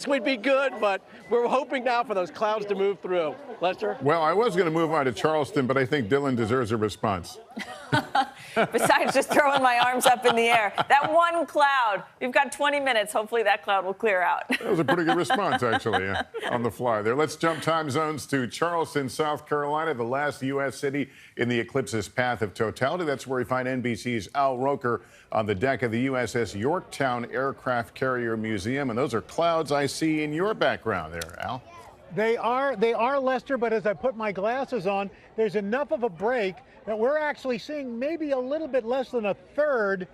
We'd be good, but we're hoping now for those clouds to move through. Lester? Well, I was going to move on to Charleston, but I think Dylan deserves a response. Besides just throwing my arms up in the air. That one cloud, you've got 20 minutes. Hopefully that cloud will clear out. That was a pretty good response, actually, on the fly there. Let's jump time zones to Charleston, South Carolina, the last U.S. city in the eclipse's path of totality. That's where we find NBC's Al Roker on the deck of the USS Yorktown Aircraft Carrier Museum. And those are clouds I see in your background there, Al. They are, Lester, but as I put my glasses on, there's enough of a break that we're actually seeing maybe a little bit less than a third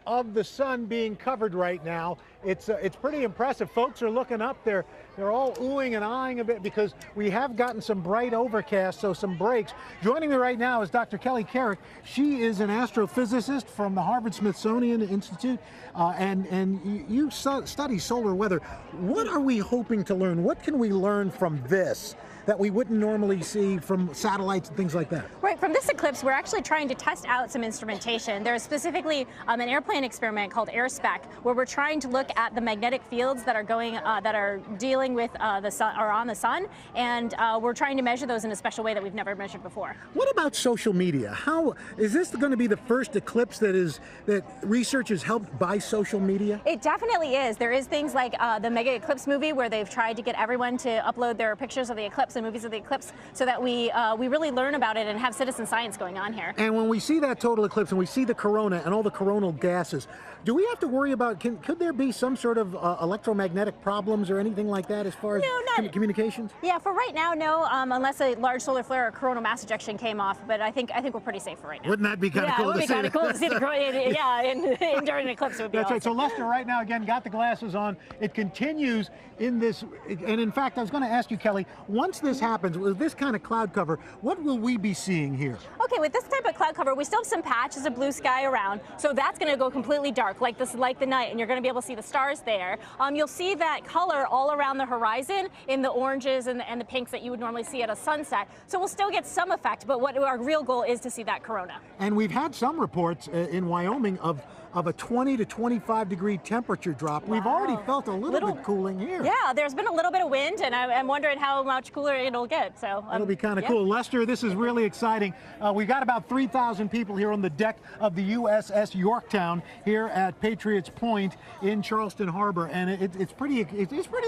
of the sun being covered right now. It's pretty impressive. Folks are looking up. They're all oohing and eyeing a bit because we have gotten some bright overcast, so some breaks. Joining me right now is Dr. Kelly Carrick. She is an astrophysicist from the Harvard-Smithsonian Institute, and you study solar weather. What are we hoping to learn? What can we learn from this that we wouldn't normally see from satellites and things like that? Right, from this eclipse, we're actually trying to test out some instrumentation. There's specifically an airplane experiment called AirSpec, where we're trying to look at the magnetic fields that are going, that are dealing with the sun or on the sun, and we're trying to measure those in a special way that we've never measured before. What about social media? How is this going to be the first eclipse that research is helped by social media? It definitely is. There is things like the Mega Eclipse movie, where they've tried to get everyone to upload their pictures of the eclipse and movies of the eclipse, so that we really learn about it and have citizen science going on here. And when we see that total eclipse and we see the corona and all the coronal gases, do we have to worry about, could there be some sort of electromagnetic problems or anything like that as far as communications? Yeah, for right now, no, unless a large solar flare or coronal mass ejection came off. But I think we're pretty safe for right now. Wouldn't that be kind of cool to see? Yeah, it would be kind of cool to see the corona. Yeah, during an eclipse, it would be awesome. Right. So Lester, right now, again, got the glasses on. It continues in this, and in fact, I was going to ask you, Kelly, once this happens, with this kind of cloud cover, what will we be seeing here? Okay, with this type of cloud cover, we still have some patches of blue sky around, so that's going to go completely dark, like the night, and you're going to be able to see the stars there. You'll see that color all around the horizon in the oranges and the pinks that you would normally see at a sunset. So we'll still get some effect, but what our real goal is to see that corona. And we've had some reports in Wyoming of a 20 to 25 degree temperature drop. Wow. We've already felt a little bit cooling here. Yeah, there's been a little bit of wind, and I'm wondering how much cooler it'll get. So it'll be kind of cool. Lester, this is really exciting. We've got about 3,000 people here on the deck of the USS Yorktown here at Patriots Point in Charleston Harbor, and it's pretty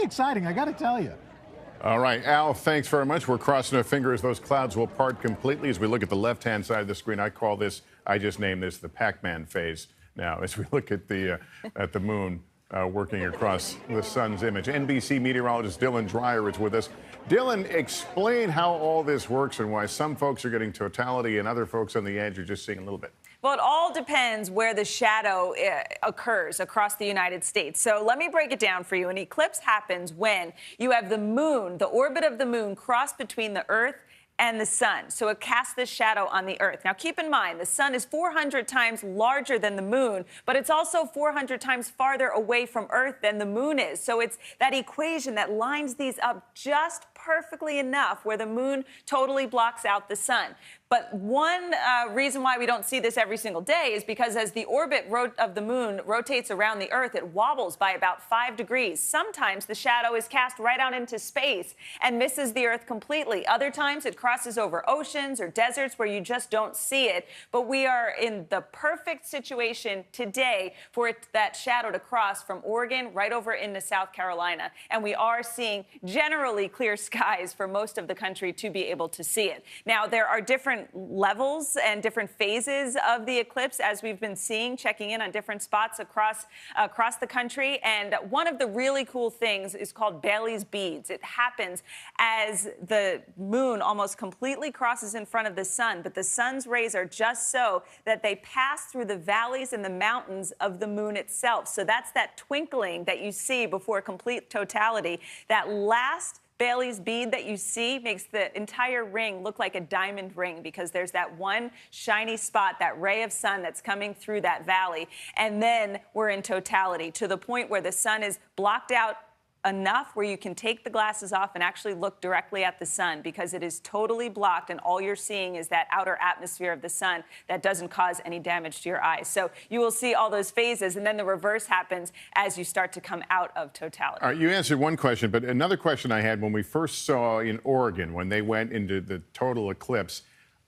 exciting, I got to tell you. All right, Al, thanks very much. We're crossing our fingers those clouds will part completely. As we look at the left-hand side of the screen, I just named this the Pac-Man phase. Now, as we look at the moon working across the sun's image, NBC meteorologist Dylan Dreyer is with us. Dylan, explain how all this works and why some folks are getting totality and other folks on the edge are just seeing a little bit. Well, it all depends where the shadow occurs across the United States. So let me break it down for you. An eclipse happens when you have the moon, the orbit of the moon, cross between the Earth and the sun. So it casts this shadow on the Earth. Now, keep in mind, the sun is 400 times larger than the moon, but it's also 400 times farther away from Earth than the moon is. So it's that equation that lines these up just perfectly enough where the moon totally blocks out the sun. But one reason why we don't see this every single day is because as the orbit of the moon rotates around the Earth, it wobbles by about 5 degrees. Sometimes the shadow is cast right out into space and misses the Earth completely. Other times it crosses over oceans or deserts where you just don't see it. But we are in the perfect situation today for that shadow to cross from Oregon right over into South Carolina. And we are seeing generally clear skies for most of the country to be able to see it. Now, there are different levels and different phases of the eclipse, as we've been seeing, checking in on different spots across the country. And one of the really cool things is called Bailey's beads. It happens as the moon almost completely crosses in front of the sun, but the sun's rays are just so that they pass through the valleys and the mountains of the moon itself. So that's that twinkling that you see before complete totality. That last Bailey's bead that you see makes the entire ring look like a diamond ring because there's that one shiny spot, that ray of sun that's coming through that valley. And then we're in totality to the point where the sun is blocked out enough where you can take the glasses off and actually look directly at the sun, because it is totally blocked and all you're seeing is that outer atmosphere of the sun that doesn't cause any damage to your eyes. So you will see all those phases, and then the reverse happens as you start to come out of totality. All right, you answered one question, but another question I had when we first saw in Oregon, when they went into the total eclipse,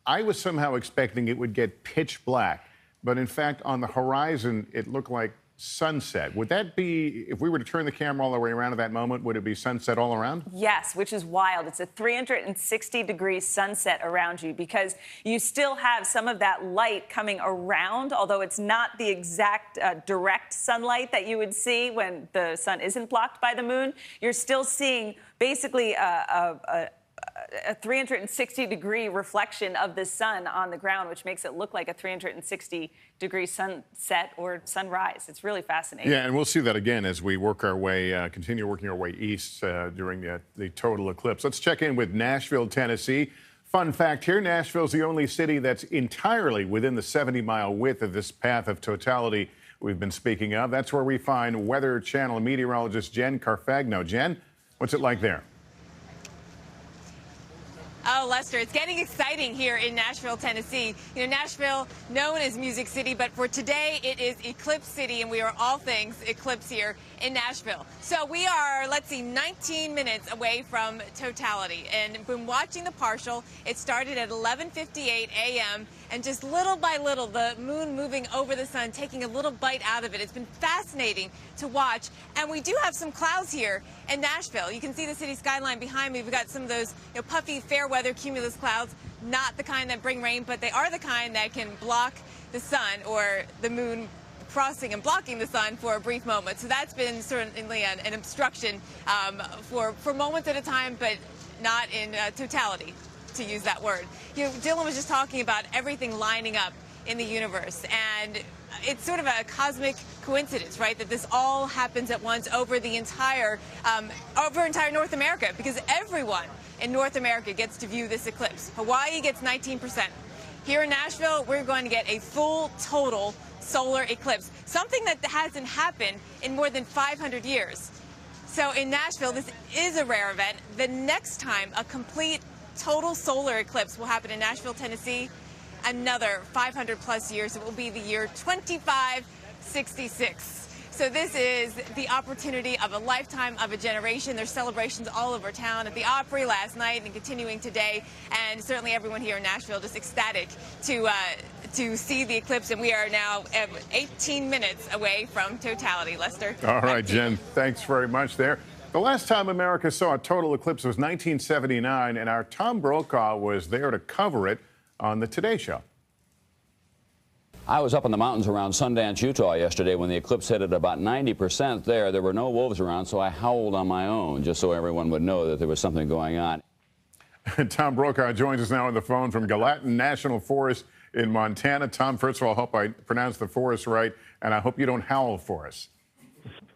I was somehow expecting it would get pitch black, but in fact on the horizon it looked like sunset. Would that be, if we were to turn the camera all the way around at that moment, would it be sunset all around? Yes, which is wild. It's a 360-degree sunset around you, because you still have some of that light coming around, although it's not the exact direct sunlight that you would see when the sun isn't blocked by the moon. You're still seeing basically a 360-degree reflection of the sun on the ground, which makes it look like a 360-degree sunset or sunrise. It's really fascinating. Yeah, and we'll see that again as we work our way, continue working our way east during the total eclipse. Let's check in with Nashville, Tennessee. Fun fact here, Nashville's the only city that's entirely within the 70-mile width of this path of totality we've been speaking of. That's where we find Weather Channel meteorologist Jen Carfagno. Jen, what's it like there? Oh, Lester, it's getting exciting here in Nashville, Tennessee. You know, Nashville, known as Music City, but for today, it is Eclipse City, and we are all things eclipse here in Nashville. So we are, let's see, 19 minutes away from totality, and been watching the partial. It started at 11:58 a.m., and just little by little, the moon moving over the sun, taking a little bite out of it. It's been fascinating to watch, and we do have some clouds here in Nashville. You can see the city skyline behind me. We've got some of those, puffy, fair weather cumulus clouds, not the kind that bring rain, but they are the kind that can block the sun or the moon crossing and blocking the sun for a brief moment. So that's been certainly an obstruction for moments at a time, but not in totality, to use that word. Dylan was just talking about everything lining up in the universe, and it's sort of a cosmic coincidence, right, that this all happens at once over the entire North America, because everyone in North America gets to view this eclipse. Hawaii gets 19%. Here in Nashville, we're going to get a full total solar eclipse, something that hasn't happened in more than 500 years. So in Nashville, this is a rare event. The next time a complete total solar eclipse will happen in Nashville, Tennessee, another 500 plus years. It will be the year 2566. So this is the opportunity of a lifetime, of a generation. There's celebrations all over town, at the Opry last night and continuing today, and certainly everyone here in Nashville just ecstatic to see the eclipse. And we are now 18 minutes away from totality. Lester. All right, Jen, thanks very much there. The last time America saw a total eclipse was 1979, and our Tom Brokaw was there to cover it on the Today Show. I was up in the mountains around Sundance, Utah yesterday when the eclipse hit at about 90% there. There were no wolves around, so I howled on my own just so everyone would know that there was something going on. Tom Brokaw joins us now on the phone from Gallatin National Forest in Montana. Tom, first of all, I hope I pronounced the forest right, and I hope you don't howl for us.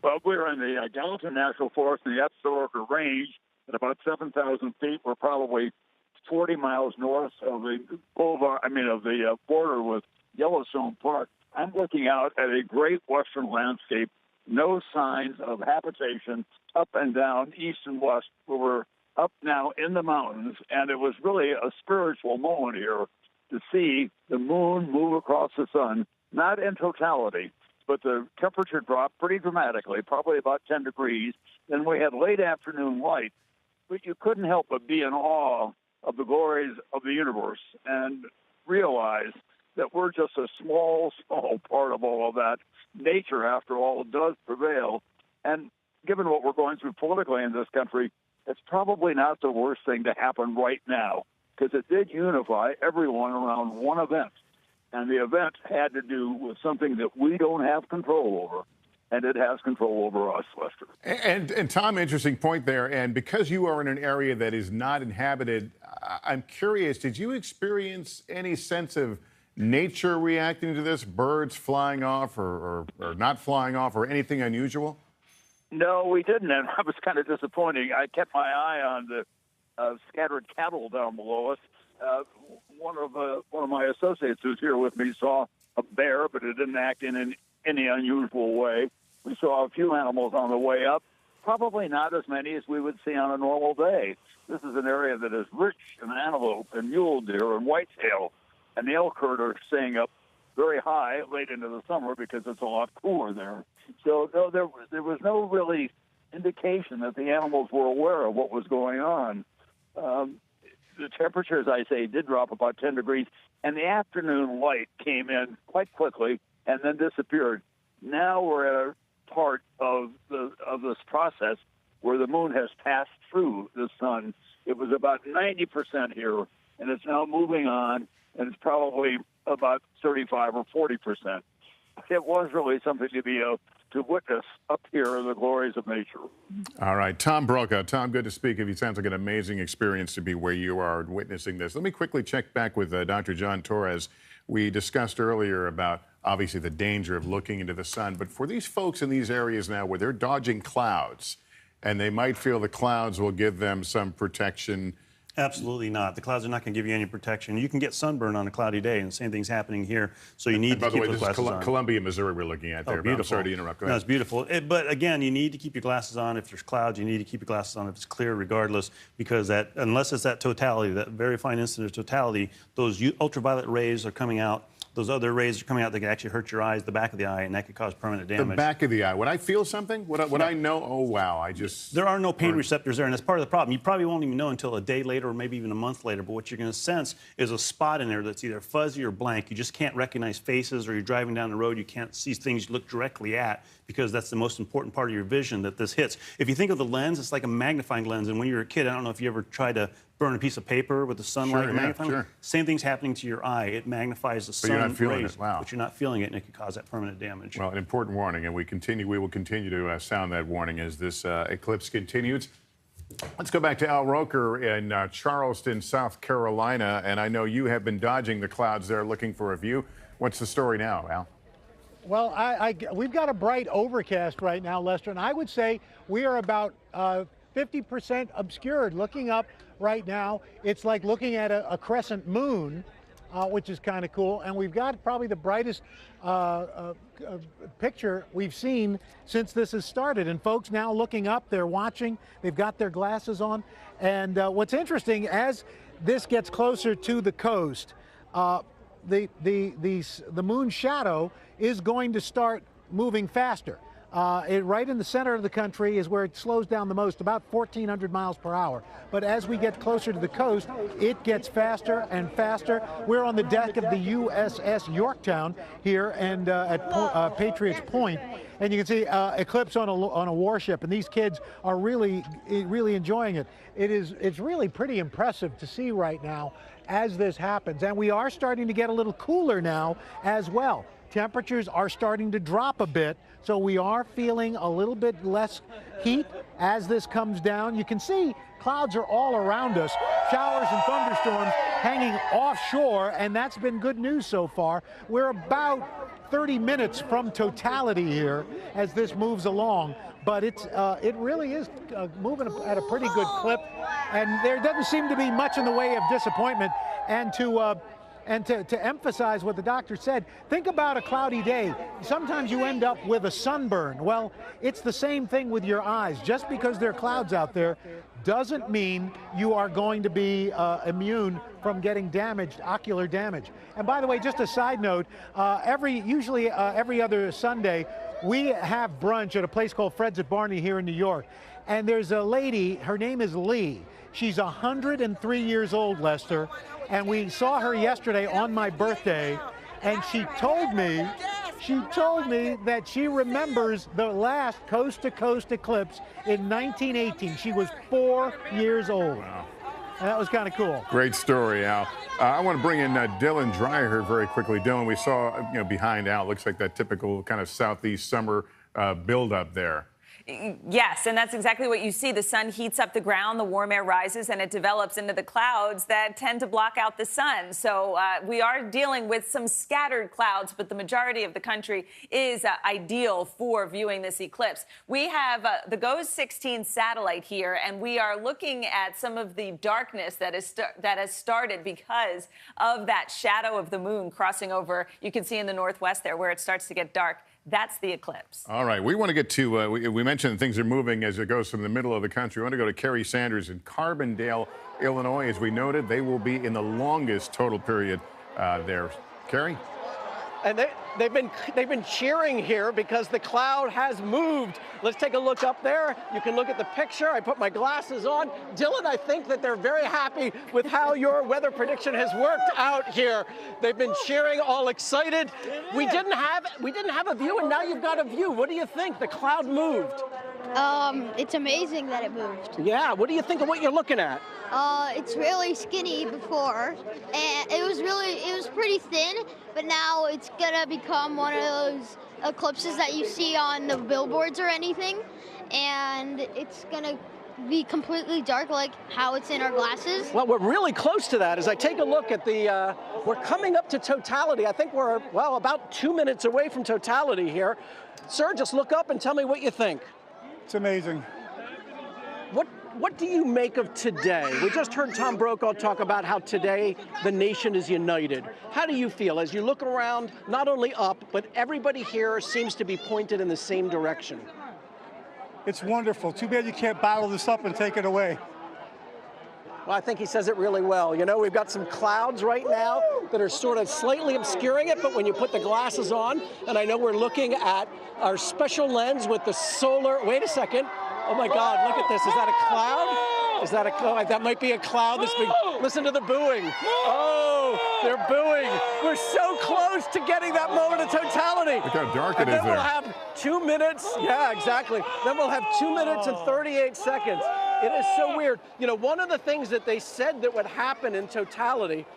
Well, we're in the Gallatin National Forest in the Epsilon Range at about 7,000 feet. We're probably 40 miles north of the border with Yellowstone Park. I'm looking out at a great western landscape, no signs of habitation up and down, east and west. We're up now in the mountains, and it was really a spiritual moment here to see the moon move across the sun, not in totality, but the temperature dropped pretty dramatically, probably about 10 degrees. Then we had late afternoon light, but you couldn't help but be in awe of the glories of the universe and realize that we're just a small part of all of that. Nature, after all, does prevail. And given what we're going through politically in this country, it's probably not the worst thing to happen right now, because it did unify everyone around one event. And the event had to do with something that we don't have control over, and it has control over us, Lester. And Tom, interesting point there. And because you are in an area that is not inhabited, I'm curious, did you experience any sense of nature reacting to this, birds flying off or not flying off, or anything unusual? No, we didn't, and I was kind of disappointing. I kept my eye on the scattered cattle down below us. One of my associates who's here with me saw a bear, but it didn't act in any unusual way. We saw a few animals on the way up, probably not as many as we would see on a normal day. This is an area that is rich in antelope and mule deer and whitetail, and the elk herd are staying up very high late into the summer because it's a lot cooler there. So no, there was no really indication that the animals were aware of what was going on. The temperature, as I say, did drop about 10 degrees, and the afternoon light came in quite quickly and then disappeared. Now we're at a part of this process where the moon has passed through the sun. It was about 90% here, and it's now moving on, and it's probably about 35 or 40%. It was really something to be to witness up here in the glories of nature. All right, Tom Brokaw. Tom, good to speak with you. Sounds like an amazing experience to be where you are witnessing this. Let me quickly check back with Dr. John Torres. We discussed earlier about obviously the danger of looking into the sun, but for these folks in these areas now where they're dodging clouds and they might feel the clouds will give them some protection. Absolutely not. The clouds are not going to give you any protection. You can get sunburn on a cloudy day, and the same thing's happening here. So you need to keep those glasses on. By the way, this is Columbia, Missouri we're looking at there. Oh, beautiful. I'm sorry to interrupt. Go ahead. No, it's beautiful. But again, you need to keep your glasses on. If there's clouds, you need to keep your glasses on if it's clear regardless, because that, unless it's that totality, that very fine instant of totality, those ultraviolet rays are coming out. Those other rays are coming out that can actually hurt your eyes, the back of the eye, and that could cause permanent damage. The back of the eye. Would I feel something? Would I know? Oh, wow, There are no pain receptors there, and that's part of the problem. You probably won't even know until a day later or maybe even a month later, but what you're going to sense is a spot in there that's either fuzzy or blank. You just can't recognize faces, or you're driving down the road, you can't see things you look directly at, because that's the most important part of your vision that this hits. If you think of the lens, it's like a magnifying lens, and when you're a kid, I don't know if you ever tried to burn a piece of paper with the sunlight. Sure, yeah, sure. Same thing's happening to your eye. It magnifies the sun you're not feeling rays, it. Wow. but you're not feeling it, and it can cause that permanent damage. Well, an important warning, and we will continue to sound that warning as this eclipse continues. Let's go back to Al Roker in Charleston, South Carolina, and I know you have been dodging the clouds there looking for a view. What's the story now, Al? Well, we've got a bright overcast right now, Lester, and I would say we are about 50% obscured. Looking up right now, it's like looking at a crescent moon, which is kind of cool. And we've got probably the brightest picture we've seen since this has started. And folks now looking up, they're watching, they've got their glasses on. And what's interesting, as this gets closer to the coast, the moon shadow is going to start moving faster. Right in the center of the country is where it slows down the most, about 1,400 miles per hour. But as we get closer to the coast, it gets faster and faster. We're on the deck of the USS Yorktown here and at Patriots Point. And you can see Eclipse on a warship, and these kids are really enjoying it. It's really pretty impressive to see right now as this happens. And we are starting to get a little cooler now as well. Temperatures are starting to drop a bit, so we are feeling a little bit less heat as this comes down. You can see clouds are all around us, showers and thunderstorms hanging offshore, and that's been good news so far. We're about 30 minutes from totality here as this moves along, but it really is moving at a pretty good clip, and there doesn't seem to be much in the way of disappointment. And to emphasize what the doctor said, think about a cloudy day. Sometimes you end up with a sunburn. Well, it's the same thing with your eyes. Just because there are clouds out there doesn't mean you are going to be immune from getting damaged, ocular damage. And by the way, just a side note, usually every other Sunday, we have brunch at a place called Fred's at Barney here in New York. And there's a lady, her name is Lee. She's 103 years old, Lester. And we saw her yesterday on my birthday, and she told me that she remembers the last coast-to-coast eclipse in 1918. She was 4 years old. Wow. And that was kind of cool. Great story, Al. I want to bring in Dylan Dreyer very quickly. Dylan, we saw behind Al, looks like that typical kind of southeast summer buildup there. Yes, and that's exactly what you see. The sun heats up the ground, the warm air rises, and it develops into the clouds that tend to block out the sun. So we are dealing with some scattered clouds, but the majority of the country is ideal for viewing this eclipse. We have the GOES 16 satellite here, and we are looking at some of the darkness that has started because of that shadow of the moon crossing over. You can see in the northwest there where it starts to get dark. That's the eclipse. All right, we want to get to, we mentioned things are moving as it goes from the middle of the country. We want to go to Kerry Sanders in Carbondale, Illinois. As we noted, they will be in the longest total period there. Kerry? And they've been cheering here because the cloud has moved. Let's take a look up there. You can look at the picture. I put my glasses on. Dylan, I think that they're very happy with how your weather prediction has worked out here. They've been cheering, all excited. We didn't have a view, and now you've got a view. What do you think? The cloud moved. It's amazing that it moved. Yeah. What do you think of what you're looking at? It's really skinny before, and it was pretty thin, but now it's gonna become one of those eclipses that you see on the billboards or anything, and it's gonna be completely dark like how it's in our glasses. Well, we're really close to that. As I take a look at the, we're coming up to totality. I think we're, well, about 2 minutes away from totality here. Sir, just look up and tell me what you think. It's amazing. What do you make of today? We just heard Tom Brokaw talk about how today the nation is united. How do you feel as you look around, not only up, but everybody here seems to be pointed in the same direction? It's wonderful. Too bad you can't bottle this up and take it away. Well, I think he says it really well. You know, we've got some clouds right now that are sort of slightly obscuring it, but when you put the glasses on, and I know we're looking at our special lens with the solar, wait a second. Oh my God, look at this. Is that a cloud? Is that a cloud? That might be a cloud that's been, listen to the booing. Oh, they're booing. We're so close to getting that moment of totality. Look how dark it and is then there. we'll have 2 minutes. Yeah, exactly. Then we'll have 2 minutes and 38 seconds. It is so weird. You know, one of the things that they said that would happen in totality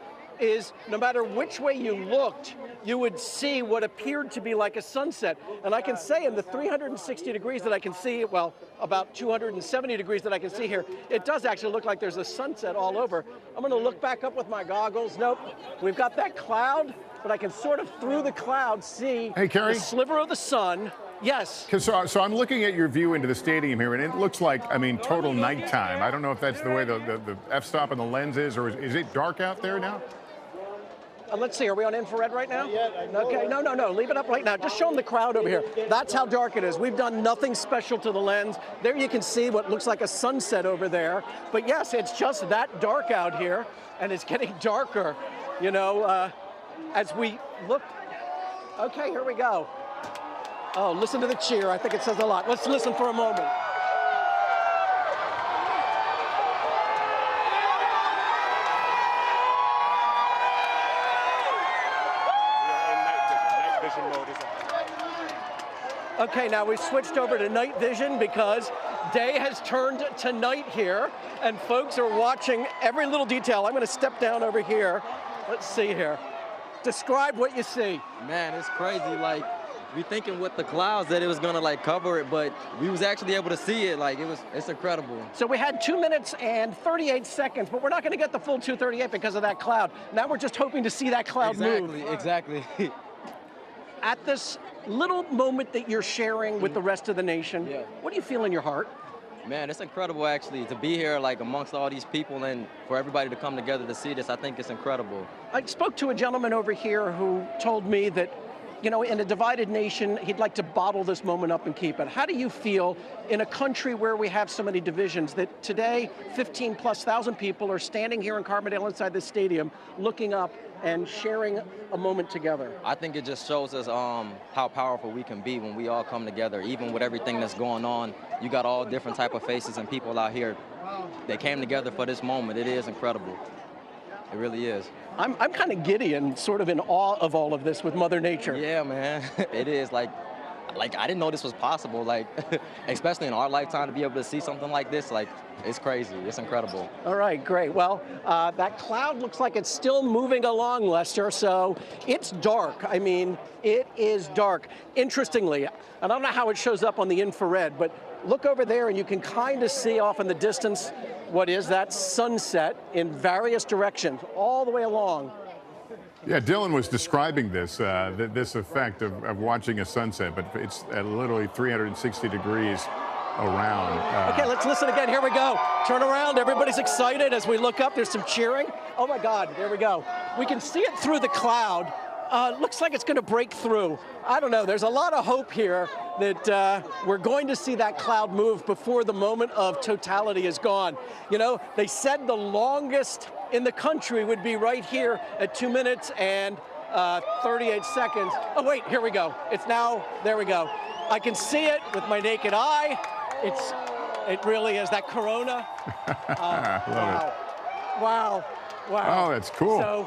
is no matter which way you looked, you would see what appeared to be like a sunset. And I can say in the 360 degrees that I can see, well, about 270 degrees that I can see here, it does actually look like there's a sunset all over. I'm gonna look back up with my goggles. Nope, we've got that cloud, but I can sort of through the cloud see Kerry? the sliver of the sun. Yes. So I'm looking at your view into the stadium here, and it looks like, I mean, total nighttime. I don't know if that's the way the f-stop and the lens is, or is it dark out there now? Let's see, are we on infrared right now? Okay, no, leave it up right now. Just show them the crowd over here. That's how dark it is. We've done nothing special to the lens. There you can see what looks like a sunset over there. But yes, it's just that dark out here, and it's getting darker, you know, as we look. Okay, here we go. Oh, listen to the cheer. I think it says a lot. Let's listen for a moment. Okay, now we've switched over to night vision because day has turned to night here, and folks are watching every little detail. I'm going to step down over here. Let's see here. Describe what you see. Man, it's crazy. Like, we thinking with the clouds that it was going to like cover it, but we was actually able to see it. Like, it's incredible. So we had 2 minutes and 38 seconds, but we're not going to get the full 2:38 because of that cloud. Now we're just hoping to see that cloud move. Exactly. At this little moment that you're sharing with the rest of the nation, what do you feel in your heart? Man, it's incredible actually to be here like amongst all these people and for everybody to come together to see this. I think it's incredible. I spoke to a gentleman over here who told me that, you know, in a divided nation, he'd like to bottle this moment up and keep it. How do you feel in a country where we have so many divisions that today 15,000+ people are standing here in Carbondale inside this stadium looking up and sharing a moment together? I think it just shows us how powerful we can be when we all come together, even with everything that's going on. You got all different type of faces and people out here. They came together for this moment. It is incredible. It really is. I'm kind of giddy and sort of in awe of all of this with Mother Nature. Yeah, man. It is like I didn't know this was possible, like, especially in our lifetime to be able to see something like this, like, it's crazy, it's incredible. All right, great. Well, that cloud looks like it's still moving along, Lester, so it's dark. I mean, it is dark. Interestingly, I don't know how it shows up on the infrared, but look over there and you can kind of see off in the distance what is that sunset in various directions, all the way along. Yeah, Dylan was describing this this effect of watching a sunset, but it's at literally 360 degrees around. Okay, let's listen again. Here we go. Turn around. Everybody's excited as we look up. There's some cheering. Oh my God, there we go. We can see it through the cloud. looks like it's going to break through. I don't know. There's a lot of hope here that we're going to see that cloud move before the moment of totality is gone. You know, they said the longest in the country would be right here at 2 minutes and 38 seconds. Oh, wait, here we go. It's now, there we go. I can see it with my naked eye. It really is that corona. Love it. Wow. Oh, that's cool. So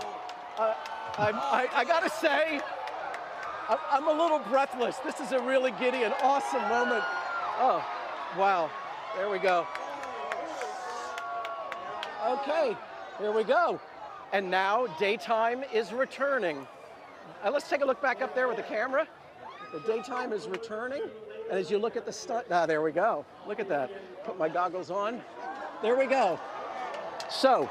I got to say, I'm a little breathless. This is a really giddy and awesome moment. Oh, wow. There we go. Okay, here we go. And now daytime is returning. Let's take a look back up there with the camera. The daytime is returning. And as you look at the stunt, there we go. Look at that. Put my goggles on. There we go. So,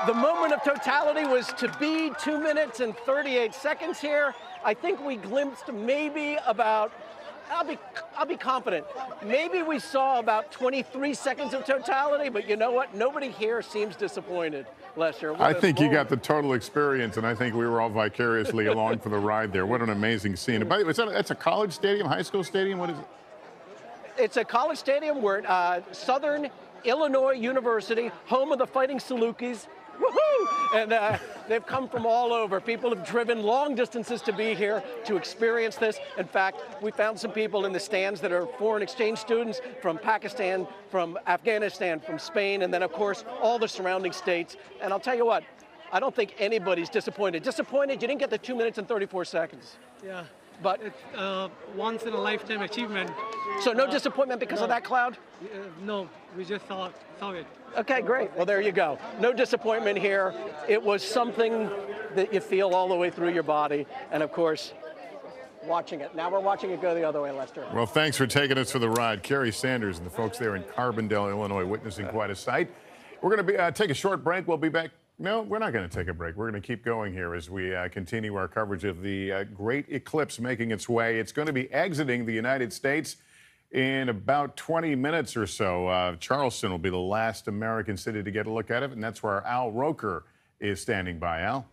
the moment of totality was to be 2 minutes and 38 seconds here. I think we glimpsed maybe about, I'll be confident, maybe we saw about 23 seconds of totality, but you know what? Nobody here seems disappointed, Lester. I think you got the total experience, and I think we were all vicariously along for the ride there. What an amazing scene. And by the way, that's a college stadium, high school stadium? What is it? It's a college stadium. We're at Southern Illinois University, home of the Fighting Salukis. Woohoo! And they've come from all over. People have driven long distances to be here to experience this. In fact, we found some people in the stands that are foreign exchange students from Pakistan, from Afghanistan, from Spain, and then, of course, all the surrounding states. And I'll tell you what, I don't think anybody's disappointed. Disappointed you didn't get the 2 minutes and 34 seconds. Yeah. But it's once in a lifetime achievement. So no disappointment because of that cloud? No, we just saw it. Okay, great. Well, there you go. No disappointment here. It was something that you feel all the way through your body. And of course, watching it. Now we're watching it go the other way, Lester. Well, thanks for taking us for the ride. Kerry Sanders and the folks there in Carbondale, Illinois, witnessing quite a sight. We're going to take a short break. We'll be back. No, we're not going to take a break. We're going to keep going here as we continue our coverage of the great eclipse making its way. It's going to be exiting the United States in about 20 minutes or so. Charleston will be the last American city to get a look at it, and that's where Al Roker is standing by. Al?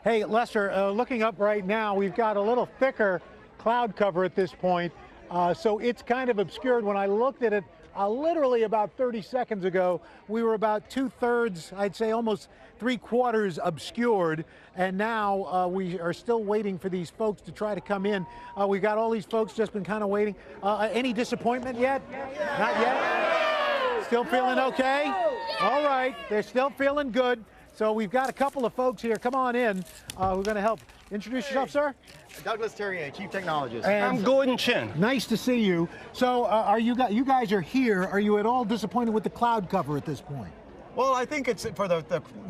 Hey, Lester, looking up right now, we've got a little thicker cloud cover at this point, so it's kind of obscured. When I looked at it literally about 30 seconds ago, we were about 2/3, I'd say almost 3/4 obscured, and now we are still waiting for these folks to try to come in. We've got all these folks just been kind of waiting. Any disappointment yet? Not yet? Still feeling okay? All right, they're still feeling good. So we've got a couple of folks here. Come on in. We're going to help. Introduce yourself, sir. Douglas Terrier, Chief Technologist. And I'm Gordon Chin. Nice to see you. So you guys are here. Are you at all disappointed with the cloud cover at this point? Well, I think it's for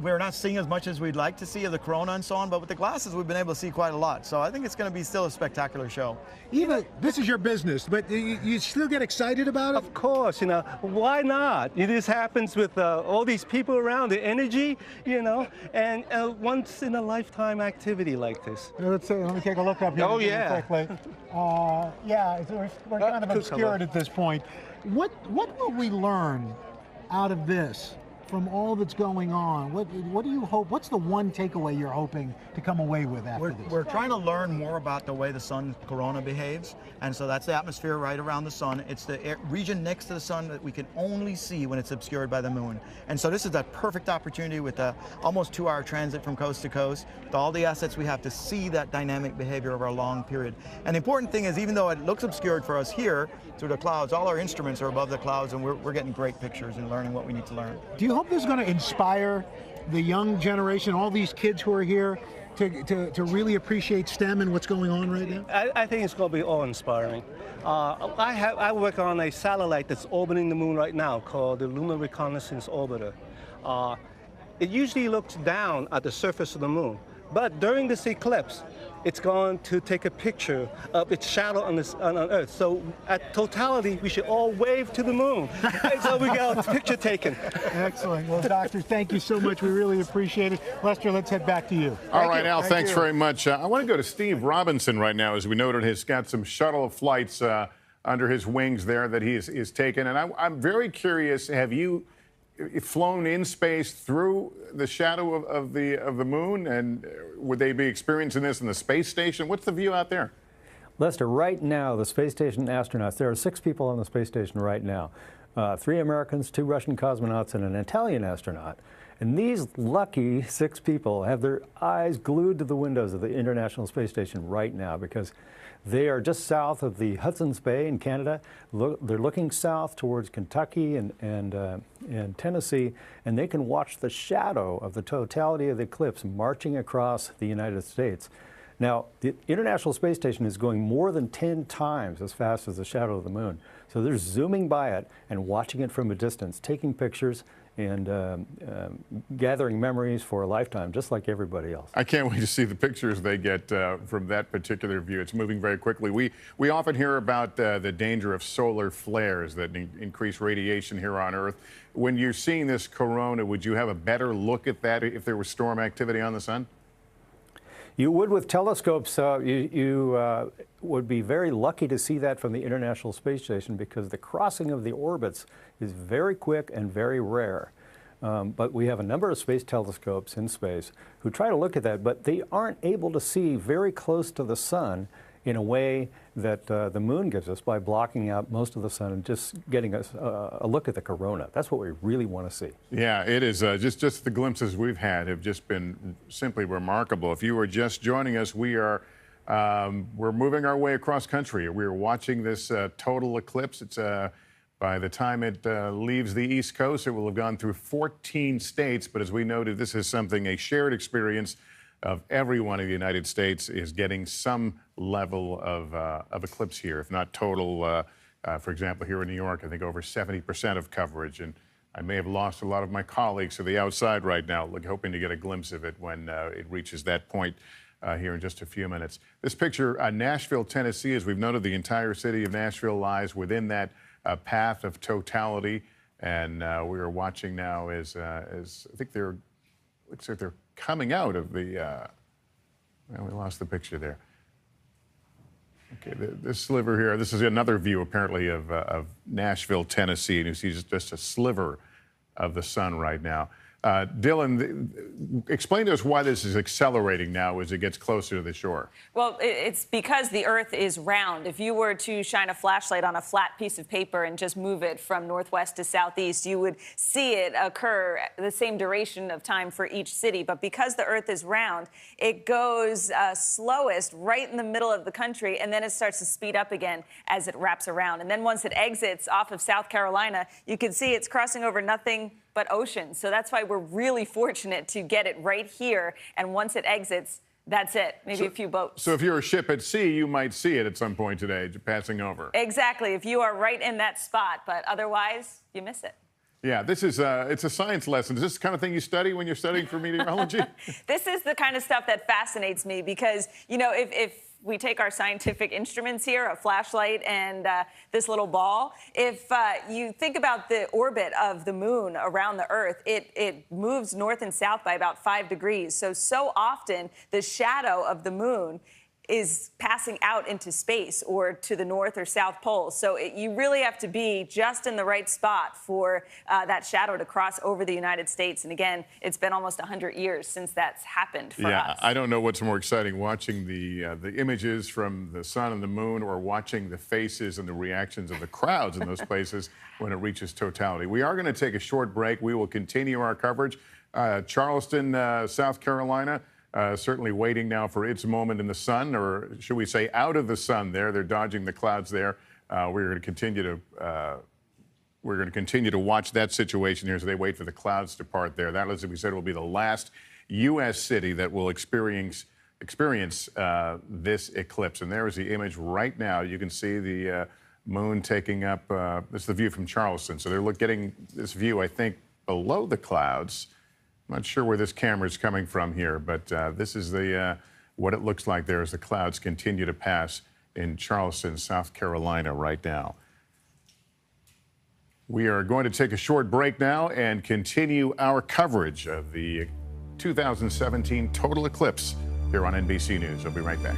we're not seeing as much as we'd like to see of the corona and so on, but with the glasses, we've been able to see quite a lot. So I think it's going to be still a spectacular show. Even this is your business, but you still get excited about it? Of course, you know, why not? This happens with all these people around, the energy, you know, and once in a lifetime activity like this. Let me take a look up here. Oh, yeah. Quickly. Yeah, we're kind of obscured at this point. What will we learn out of this? From all that's going on, what do you hope? What's the one takeaway you're hoping to come away with after this? We're trying to learn more about the way the sun corona behaves, and so that's the atmosphere right around the sun. It's the region next to the sun that we can only see when it's obscured by the moon. And so this is a perfect opportunity with a almost 2-hour transit from coast to coast, with all the assets we have to see that dynamic behavior over a long period. And the important thing is, even though it looks obscured for us here through the clouds, all our instruments are above the clouds, and we're getting great pictures and learning what we need to learn. Do you hope this is going to inspire the young generation, all these kids who are here, to really appreciate STEM and what's going on right now? I think it's going to be awe-inspiring. I work on a satellite that's orbiting the moon right now called the Lunar Reconnaissance Orbiter. It usually looks down at the surface of the moon, but during this eclipse, it's going to take a picture of its shadow on Earth. So at totality, we should all wave to the moon. So we got a picture taken. Excellent. Well, Doctor, thank you so much. We really appreciate it. Lester, let's head back to you. All right, Al, thanks very much. I want to go to Steve Robinson right now. As we noted, he's got some shuttle flights under his wings there that he is taken. And I'm very curious, have you flown in space through the shadow of the moon? And would they be experiencing this in the space station? What's the view out there? Lester, right now, the space station astronauts, there are 6 people on the space station right now. 3 Americans, 2 Russian cosmonauts, and an Italian astronaut. And these lucky 6 people have their eyes glued to the windows of the International Space Station right now because they are just south of the Hudson's Bay in Canada. They're looking south towards Kentucky and Tennessee, and they can watch the shadow of the totality of the eclipse marching across the United States. Now, the International Space Station is going more than 10 times as fast as the shadow of the moon. So they're zooming by it and watching it from a distance, taking pictures and gathering memories for a lifetime, just like everybody else. I can't wait to see the pictures they get from that particular view. It's moving very quickly. We often hear about the danger of solar flares that increase radiation here on Earth. When you're seeing this corona, would you have a better look at that if there was storm activity on the sun? You would with telescopes. You would be very lucky to see that from the International Space Station because the crossing of the orbits is very quick and very rare. But we have a number of space telescopes in space who try to look at that, but they aren't able to see very close to the sun in a way that the moon gives us by blocking out most of the sun and just getting us a look at the corona. That's what we really want to see. Yeah, it is. Just the glimpses we've had have just been simply remarkable. If you are just joining us, we're moving our way across country. We're watching this total eclipse. It's by the time it leaves the East Coast, it will have gone through 14 states. But as we noted, this is a shared experience of everyone in the United States is getting some level of eclipse here, if not total. For example, here in New York, I think over 70% of coverage. And I may have lost a lot of my colleagues to the outside right now, hoping to get a glimpse of it when it reaches that point here in just a few minutes. This picture, Nashville, Tennessee, as we've noted, the entire city of Nashville lies within that path of totality. And we are watching now as I think looks like they're coming out of the, well, we lost the picture there. Okay, this sliver here, this is another view apparently of Nashville, Tennessee, and you see just a sliver of the sun right now. Dylan, explain to us why this is accelerating now as it gets closer to the shore. Well, it's because the Earth is round. If you were to shine a flashlight on a flat piece of paper and just move it from northwest to southeast, you would see it occur the same duration of time for each city. But because the Earth is round, it goes slowest right in the middle of the country, and then it starts to speed up again as it wraps around. And then once it exits off of South Carolina, you can see it's crossing over nothing but ocean. So that's why we're really fortunate to get it right here. And once it exits, that's it. Maybe a few boats. So if you're a ship at sea, you might see it at some point today, passing over. Exactly. If you are right in that spot, but otherwise, you miss it. Yeah, this is it's a science lesson. Is this the kind of thing you study when you're studying for meteorology? This is the kind of stuff that fascinates me because, you know, if we take our scientific instruments here, a flashlight and this little ball. If you think about the orbit of the moon around the Earth, it moves north and south by about 5 degrees. So often the shadow of the moon is passing out into space or to the North or South Pole. So you really have to be just in the right spot for that shadow to cross over the United States. And again, it's been almost 100 years since that's happened for us. Yeah, I don't know what's more exciting, watching the images from the sun and the moon or watching the faces and the reactions of the crowds in those places when it reaches totality. We are going to take a short break. We will continue our coverage. Charleston, South Carolina, certainly waiting now for its moment in the sun, or should we say out of the sun there. They're dodging the clouds there. We're going to continue to watch that situation here as they wait for the clouds to part there. That, as we said, will be the last U.S. city that will experience this eclipse. And there is the image right now. You can see the moon taking up, this is the view from Charleston. So they're getting this view, I think, below the clouds. I'm not sure where this camera is coming from here, but this is what it looks like there as the clouds continue to pass in Charleston, South Carolina right now. We are going to take a short break now and continue our coverage of the 2017 total eclipse here on NBC News. We'll be right back.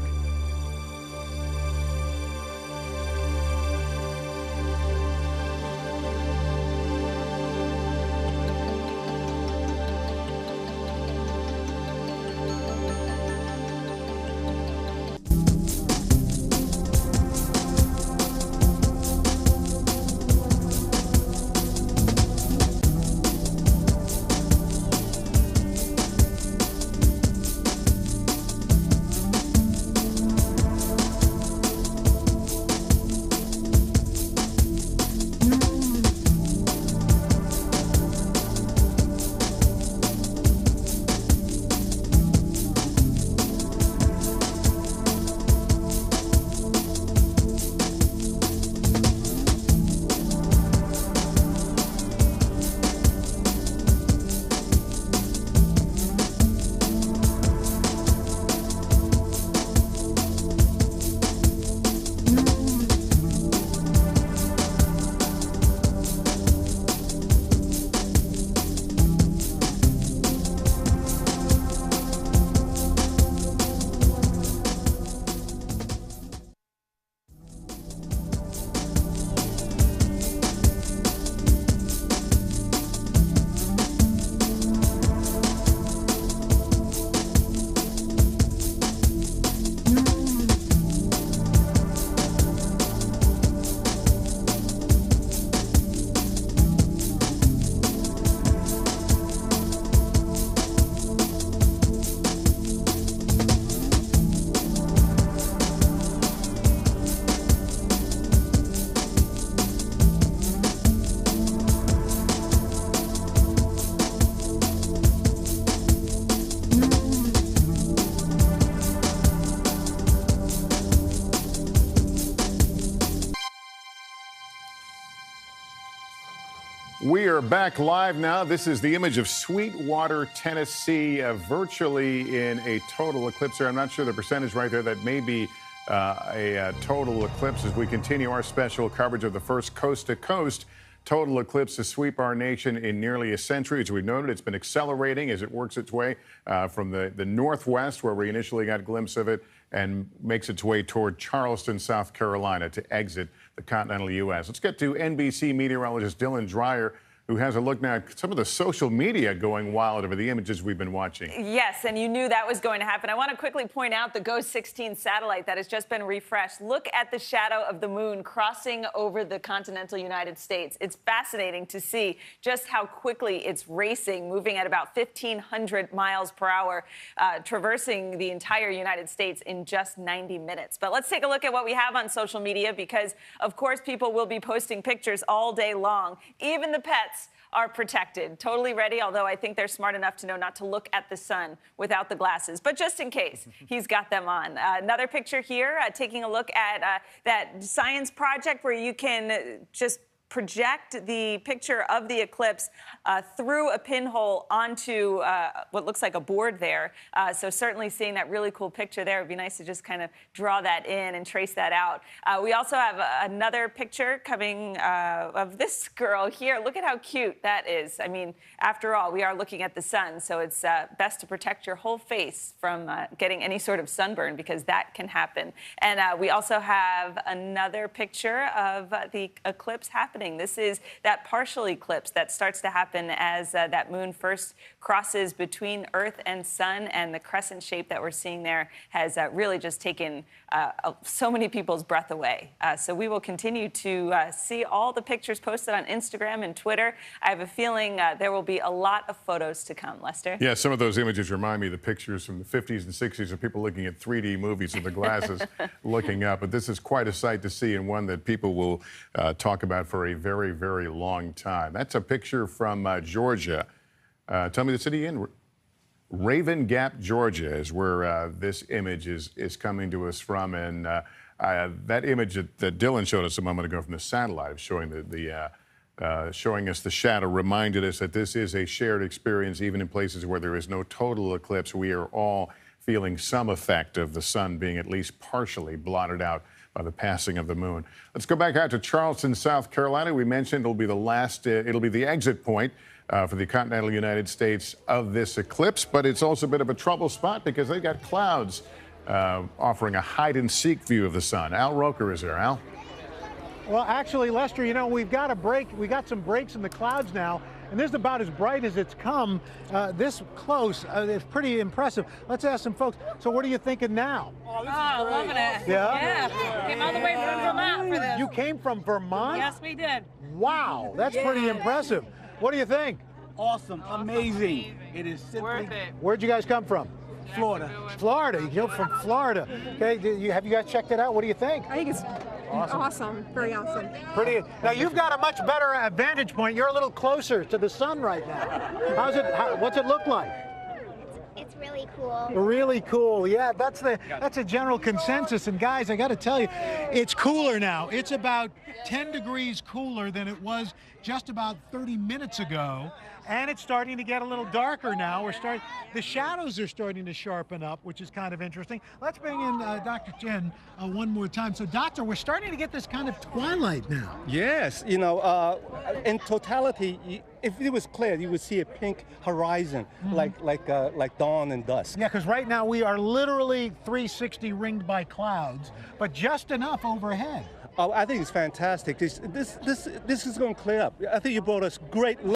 We are back live now. This is the image of Sweetwater, Tennessee, virtually in a total eclipse there. I'm not sure the percentage right there. That may be a total eclipse as we continue our special coverage of the first coast-to-coast total eclipse to sweep our nation in nearly a century. As we noted, it's been accelerating as it works its way from the northwest, where we initially got a glimpse of it, and makes its way toward Charleston, South Carolina, to exit the continental U.S. Let's get to NBC meteorologist Dylan Dreyer, who has a look now at some of the social media going wild over the images we've been watching. Yes, and you knew that was going to happen. I want to quickly point out the GOES 16 satellite that has just been refreshed. Look at the shadow of the moon crossing over the continental United States. It's fascinating to see just how quickly it's racing, moving at about 1,500 miles per hour, traversing the entire United States in just 90 minutes. But let's take a look at what we have on social media because, of course, people will be posting pictures all day long. Even the pets are protected, totally ready, although I think they're smart enough to know not to look at the sun without the glasses. But just in case, he's got them on. Another picture here, taking a look at that science project where you can just project the picture of the eclipse through a pinhole onto what looks like a board there. So certainly seeing that really cool picture there, it would be nice to just kind of draw that in and trace that out. We also have another picture coming of this girl here. Look at how cute that is. I mean, after all, we are looking at the sun, so it's best to protect your whole face from getting any sort of sunburn because that can happen. And we also have another picture of the eclipse happening. This is that partial eclipse that starts to happen as that moon first crosses between Earth and sun, and the crescent shape that we're seeing there has really just taken so many people's breath away. So we will continue to see all the pictures posted on Instagram and Twitter. I have a feeling there will be a lot of photos to come, Lester. Yeah, some of those images remind me of the pictures from the 50s and 60s of people looking at 3D movies with the glasses looking up. But this is quite a sight to see, and one that people will talk about for a very, very long time. That's a picture from Georgia. Tell me the city in. Raven Gap, Georgia is where this image is coming to us from. And that image that Dylan showed us a moment ago from the satellite showing showing us the shadow reminded us that this is a shared experience, even in places where there is no total eclipse. We are all feeling some effect of the sun being at least partially blotted out by the passing of the moon. Let's go back out to Charleston, South Carolina. We mentioned it'll be the exit point for the continental United States of this eclipse, but it's also a bit of a trouble spot because they've got clouds offering a hide-and-seek view of the sun. Al Roker is there. Al? Well, actually, Lester, you know, we've got a break. We got some breaks in the clouds now, and this is about as bright as it's come this close. It's pretty impressive. Let's ask some folks. So what are you thinking now? Oh, loving it. Yeah? Yeah. Came all the way from Vermont for this. You came from Vermont? Yes, we did. Wow, that's pretty impressive. What do you think? Awesome, amazing. It is simply Worth it. Where'd you guys come from? Florida. Florida. You come from Florida. Okay, have you guys checked it out? What do you think? I think it's awesome. Very awesome. Pretty. Now you've got a much better vantage point. You're a little closer to the sun right now. What's it look like? It's really cool. Really cool. Yeah, that's a general consensus. And guys, I got to tell you, it's cooler now. It's about 10 degrees cooler than it was just about 30 minutes ago. And it's starting to get a little darker now. The shadows are starting to sharpen up, which is kind of interesting. Let's bring in Dr. Chen one more time. So, Doctor, we're starting to get this kind of twilight now. Yes, you know, in totality, if it was clear, you would see a pink horizon, like dawn and dusk. Yeah, because right now we are literally 360 ringed by clouds, but just enough overhead. Oh, I think it's fantastic. This is going to clear up. I think you brought us great